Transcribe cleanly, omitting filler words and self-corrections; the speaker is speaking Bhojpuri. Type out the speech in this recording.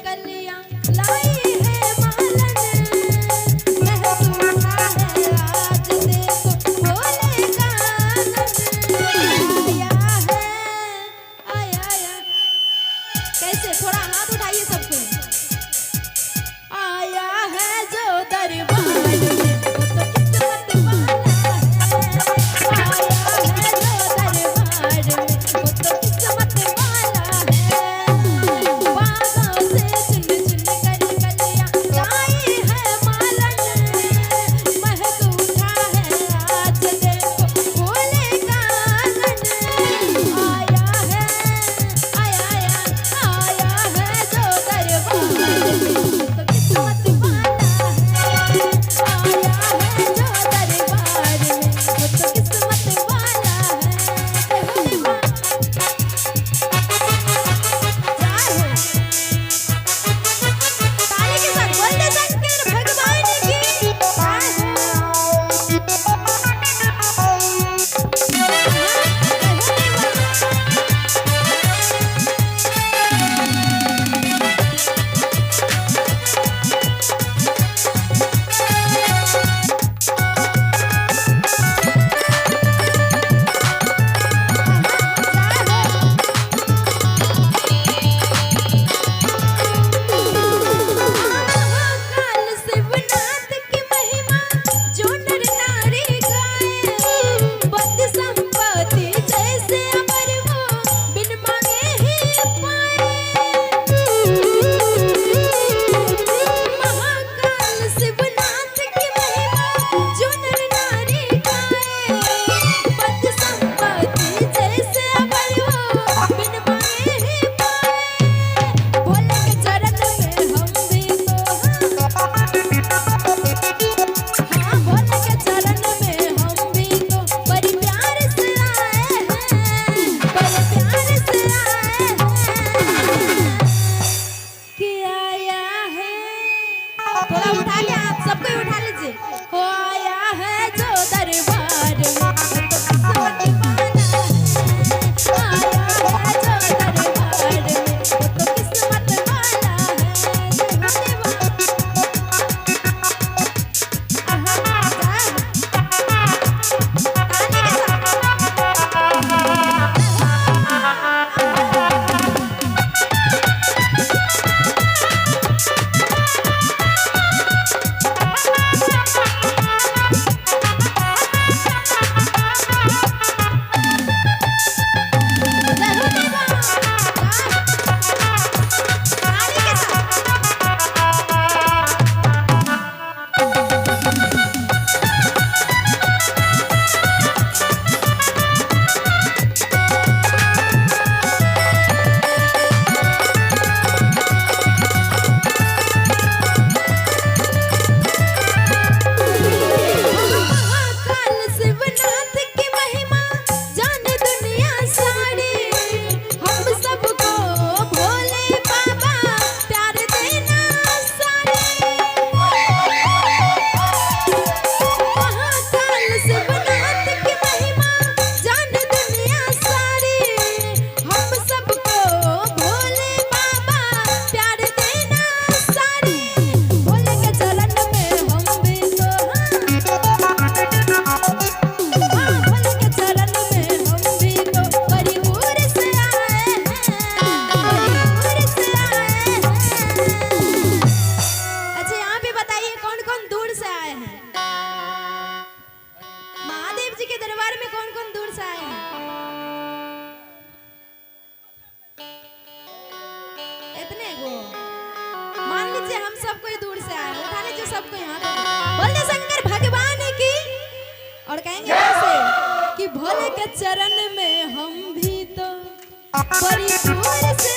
कलियां लाई है मालन, महक उठा है आज देखो भोले का आंगन। आया कैसे, थोड़ा हाथ उठाइए सबको। आया है जो दरबार में वो तो किस्मत वाला है। आया है जो दरबार में वो तो किस्मत वाला है। बागों से चुन चुन कर कलियां लाई है मालन, महक उठा है आज देखो भोले का आंगन। आया है जो दरबार में तो किस्मत वाला है। आया है जो दरबार में वो तो किस्मत वाला है। होली माँ जय हो। ताली के साथ बोलते शंकर भगवान की जय महाकाल शिवनाथ की महिमा जो नर नारी गाए, बद संपत्ति जैसे अमर वो बिन मांगे ही पाए। महाकाल शिवनाथ की महिमा जो नर नारी गाए, बद संपत्ति जैसे अमर वो बिन मांगे ही पाए। भोले के चरण में हम भी तो हाँ, भोले के चरण में हम भी तो बड़ी प्यार से आए हैं, बड़े प्यार से आए हैं कि आया है। थोड़ा उठा के आप सबको ही उठा लीजिए। हो आया है जो दरबार में वो तो किस्मत वाला है। आया है जो दरबार में वो तो किस्मत वाला है। होली माँ ताली के महाकाल शिवनाथ की महिमा जाने दुनिया सारी, हम सबको भोले बाबा प्यार देना सारे। महाकाल शिवनाथ की महिमा जाने दुनिया सारी, हम सबको भोले बाबा प्यार देना सारे। भोले के चरण में हम भी तो हाँ, भोले के चरण में हम भी तो बड़ी दूर से आए हैं, बड़ी दूर से आए हैं। अच्छा यहाँ पे बताइए कौन कौन दूर से आए हैं? महादेव जी के दरबार में कौन कौन दूर से आए हैं? इतने को मान लीजिए हम सब कोई दूर से आए, उठा लीजिए सबको यहाँ पे। बोलते शंकर भगवान की और कहेंगे ऐसे कि भोले के चरण में हम भी तो बड़ी दूर से